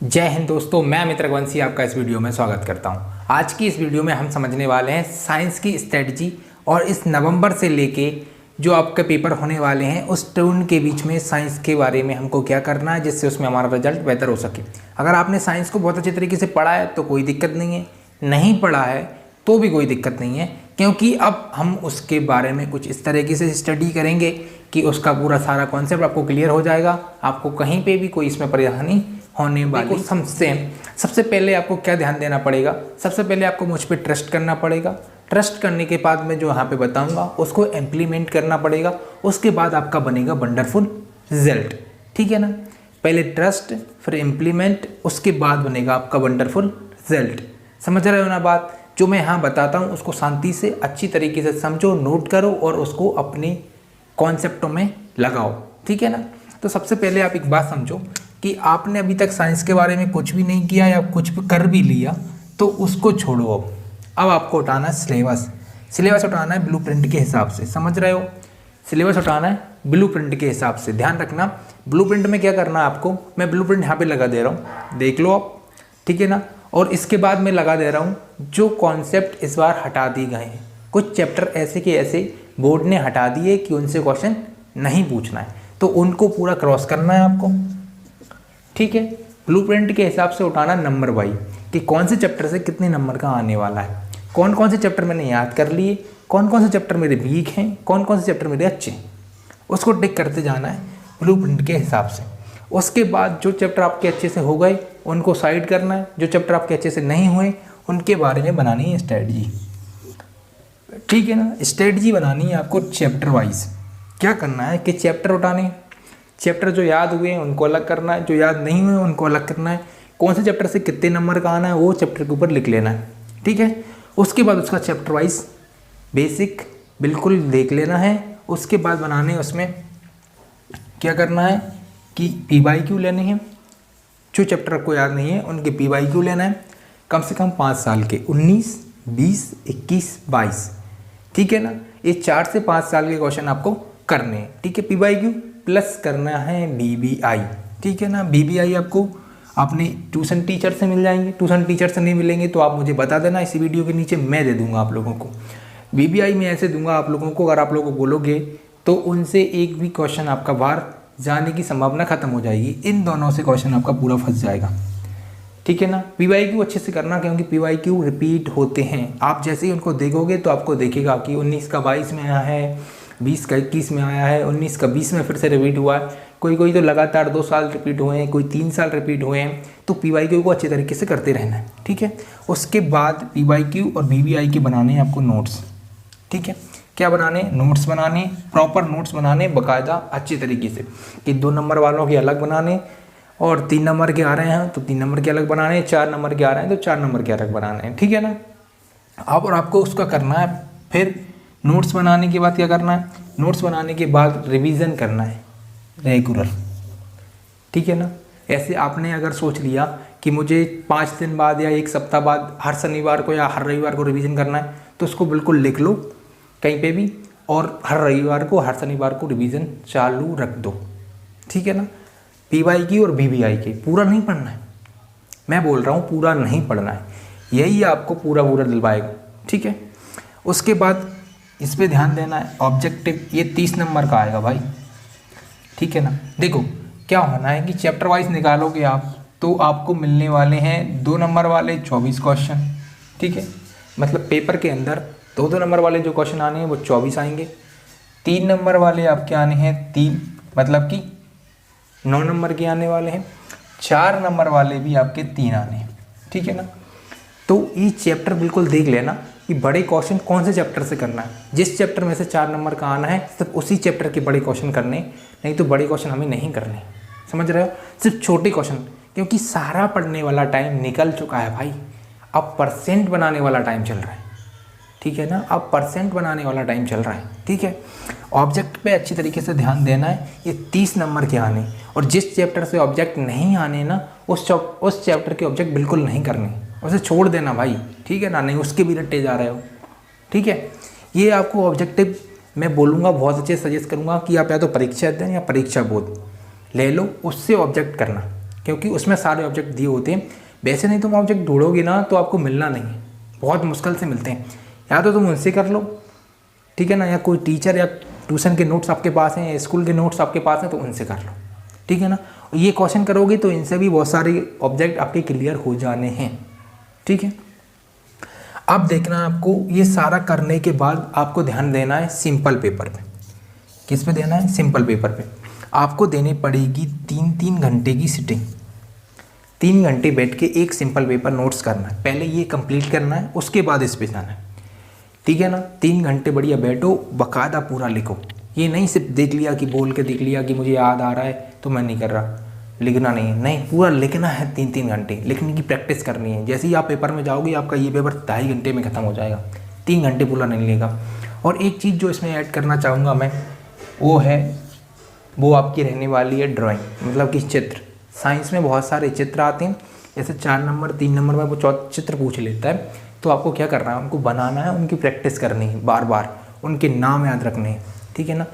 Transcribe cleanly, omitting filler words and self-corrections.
जय हिंद दोस्तों, मैं अमित रघुवंशी आपका इस वीडियो में स्वागत करता हूं। आज की इस वीडियो में हम समझने वाले हैं साइंस की स्ट्रेटजी और इस नवंबर से लेके जो आपके पेपर होने वाले हैं उस टर्न के बीच में साइंस के बारे में हमको क्या करना है जिससे उसमें हमारा रिजल्ट बेहतर हो सके। अगर आपने साइंस को बहुत अच्छे तरीके से पढ़ा है तो कोई दिक्कत नहीं है, नहीं पढ़ा है तो भी कोई दिक्कत नहीं है, क्योंकि अब हम उसके बारे में कुछ इस तरीके से स्टडी करेंगे कि उसका पूरा सारा कॉन्सेप्ट आपको क्लियर हो जाएगा। आपको कहीं पे भी कोई इसमें परेशानी होने वाली सबसे पहले आपको क्या ध्यान देना पड़ेगा। सबसे पहले आपको मुझ पर ट्रस्ट करना पड़ेगा। ट्रस्ट करने के बाद मैं जो यहाँ पे बताऊंगा उसको इम्प्लीमेंट करना पड़ेगा। उसके बाद आपका बनेगा वंडरफुल रिजल्ट। ठीक है ना, पहले ट्रस्ट फिर इम्प्लीमेंट, उसके बाद बनेगा आपका वंडरफुल रिजल्ट। समझ रहे हो ना बात? जो मैं यहाँ बताता हूँ उसको शांति से अच्छी तरीके से समझो, नोट करो और उसको अपने कॉन्सेप्टों में लगाओ। ठीक है ना। तो सबसे पहले आप एक बात समझो कि आपने अभी तक साइंस के बारे में कुछ भी नहीं किया या कुछ भी कर भी लिया तो उसको छोड़ो। अब आपको उठाना है सिलेबस उठाना है ब्लूप्रिंट के हिसाब से। समझ रहे हो? सिलेबस उठाना है ब्लूप्रिंट के हिसाब से। ध्यान रखना, ब्लूप्रिंट में क्या करना है आपको, मैं ब्लूप्रिंट यहाँ पे लगा दे रहा हूँ, देख लो आप। ठीक है ना। और इसके बाद मैं लगा दे रहा हूँ जो कॉन्सेप्ट इस बार हटा दिए गए हैं। कुछ चैप्टर ऐसे के ऐसे बोर्ड ने हटा दिए कि उनसे क्वेश्चन नहीं पूछना है, तो उनको पूरा क्रॉस करना है आपको। ठीक है। ब्लूप्रिंट के हिसाब से उठाना नंबर वाइज कि कौन से चैप्टर से कितने नंबर का आने वाला है, कौन कौन से चैप्टर मैंने याद कर लिए, कौन कौन से चैप्टर मेरे वीक हैं, कौन कौन से चैप्टर मेरे अच्छे हैं, उसको टिक करते जाना है ब्लूप्रिंट के हिसाब से। उसके बाद जो चैप्टर आपके अच्छे से हो गए उनको साइड करना है, जो चैप्टर आपके अच्छे से नहीं हुए उनके बारे में बनानी है स्ट्रेटजी। ठीक है ना। स्ट्रेटजी बनानी है आपको चैप्टर वाइज। क्या करना है कि चैप्टर उठाने, चैप्टर जो याद हुए हैं उनको अलग करना है, जो याद नहीं हुए उनको अलग करना है, कौन से चैप्टर से कितने नंबर का आना है वो चैप्टर के ऊपर लिख लेना है। ठीक है। उसके बाद उसका चैप्टर वाइज बेसिक बिल्कुल देख लेना है। उसके बाद बनाने उसमें क्या करना है कि PYQ लेने हैं। जो चैप्टर आपको याद नहीं है उनके PYQ लेना है, कम से कम 5 साल के, 19, 20, 21, 22। ठीक है ना। ये 4 से 5 साल के क्वेश्चन आपको करने हैं। ठीक है। PYQ प्लस करना है BBI। ठीक है ना। BBI आपको अपने ट्यूशन टीचर से मिल जाएंगे। ट्यूशन टीचर से नहीं मिलेंगे तो आप मुझे बता देना, इसी वीडियो के नीचे मैं दे दूंगा आप लोगों को। BBI में ऐसे दूंगा आप लोगों को, अगर आप लोगों को बोलोगे तो उनसे एक भी क्वेश्चन आपका बाहर जाने की संभावना खत्म हो जाएगी। इन दोनों से क्वेश्चन आपका पूरा फंस जाएगा। ठीक है ना। PYQ अच्छे से करना, क्योंकि PYQ रिपीट होते हैं। आप जैसे ही उनको देखोगे तो आपको देखेगा कि 19 का 22 में आया है, 20 का 21 में आया है, 19 का 20 में फिर से रिपीट हुआ है। कोई तो लगातार 2 साल रिपीट हुए हैं, कोई 3 साल रिपीट हुए हैं। तो PYQ को अच्छे तरीके से करते रहना है। ठीक है। उसके बाद PYQ और BBI के बनाने हैं आपको नोट्स। ठीक है। क्या बनाने? नोट्स बनाने, प्रॉपर नोट्स बनाने बाकायदा अच्छे तरीके से, कि 2 नंबर वालों के अलग बनाने, और 3 नंबर के आ रहे हैं तो 3 नंबर के अलग बनाने, 4 नंबर के आ रहे हैं तो 4 नंबर के अलग बनाने हैं। ठीक है ना। अब और आपको उसका करना है। फिर नोट्स बनाने के बाद क्या करना है? नोट्स बनाने के बाद रिवीजन करना है रेगुलर। ठीक है ना। ऐसे आपने अगर सोच लिया कि मुझे 5 दिन बाद या 1 सप्ताह बाद हर शनिवार को या हर रविवार को रिवीजन करना है, तो उसको बिल्कुल लिख लो कहीं पे भी, और हर रविवार को हर शनिवार को रिवीजन चालू रख दो। ठीक है ना। PYQ और BBI के पूरा नहीं पढ़ना है, मैं बोल रहा हूँ पूरा नहीं पढ़ना है, यही आपको पूरा दिलवाएगा। ठीक है। उसके बाद इस पे ध्यान देना है, ऑब्जेक्टिव ये 30 नंबर का आएगा भाई। ठीक है ना। देखो क्या होना है कि चैप्टर वाइज निकालोगे आप तो आपको मिलने वाले हैं 2 नंबर वाले 24 क्वेश्चन। ठीक है। मतलब पेपर के अंदर 2 नंबर वाले जो क्वेश्चन आने हैं वो 24 आएंगे। 3 नंबर वाले आपके आने हैं 3, मतलब कि 9 नंबर के आने वाले हैं। 4 नंबर वाले भी आपके 3 आने हैं। ठीक है ना। तो ये चैप्टर बिल्कुल देख लेना कि बड़े क्वेश्चन कौन से चैप्टर से करना है। जिस चैप्टर में से 4 नंबर का आना है सिर्फ उसी चैप्टर के बड़े क्वेश्चन करने, नहीं तो बड़े क्वेश्चन हमें नहीं करने। समझ रहे हो? सिर्फ छोटे क्वेश्चन, क्योंकि सारा पढ़ने वाला टाइम निकल चुका है भाई। अब परसेंट बनाने वाला टाइम चल रहा है। ठीक है ना। अब परसेंट बनाने वाला टाइम चल रहा है। ठीक है। ऑब्जेक्ट पे अच्छी तरीके से ध्यान देना है। ये 30 नंबर के आने, और जिस चैप्टर से ऑब्जेक्ट नहीं आने ना उस चैप्टर के ऑब्जेक्ट बिल्कुल नहीं करने, उसे छोड़ देना भाई। ठीक है ना। नहीं उसके भी रट्टे जा रहे हो। ठीक है। ये आपको ऑब्जेक्टिव मैं बोलूँगा, बहुत अच्छे सजेस्ट करूँगा कि आप या तो परीक्षा अध्ययन या परीक्षा बोध ले लो, उससे ऑब्जेक्ट करना। क्योंकि उसमें सारे ऑब्जेक्ट दिए होते हैं। वैसे नहीं तुम ऑब्जेक्ट ढूंढोगे ना तो आपको मिलना नहीं है, बहुत मुश्किल से मिलते हैं। या तो तुम उनसे कर लो, ठीक है ना, या कोई टीचर या ट्यूशन के नोट्स आपके पास हैं या स्कूल के नोट्स आपके पास हैं तो उनसे कर लो, ठीक है ना। ये क्वेश्चन करोगे तो इनसे भी बहुत सारे ऑब्जेक्ट आपके क्लियर हो जाने हैं, ठीक है। अब देखना आपको ये सारा करने के बाद आपको ध्यान देना है सिंपल पेपर पे। किस पे देना है? सिंपल पेपर पे। आपको देनी पड़ेगी 3-3 घंटे की सिटिंग। 3 घंटे बैठ के एक सिंपल पेपर नोट्स करना है, पहले ये कंप्लीट करना है, उसके बाद इस पे जाना है, ठीक है ना। 3 घंटे बढ़िया बैठो, बाकायदा पूरा लिखो। ये नहीं सिर्फ देख लिया कि बोल के देख लिया कि मुझे याद आ रहा है तो मैं नहीं कर रहा, लिखना नहीं है, नहीं पूरा लिखना है। 3-3 घंटे लिखने की प्रैक्टिस करनी है। जैसे ही आप पेपर में जाओगे आपका ये पेपर 2.5 घंटे में ख़त्म हो जाएगा, 3 घंटे पूरा नहीं लेगा। और एक चीज़ जो इसमें ऐड करना चाहूँगा मैं, वो आपकी रहने वाली है ड्राइंग, मतलब कि चित्र। साइंस में बहुत सारे चित्र आते हैं, जैसे 4 नंबर 3 नंबर में वो चित्र पूछ लेता है, तो आपको क्या करना है, उनको बनाना है, उनकी प्रैक्टिस करनी है, बार बार उनके नाम याद रखने हैं, ठीक है ना।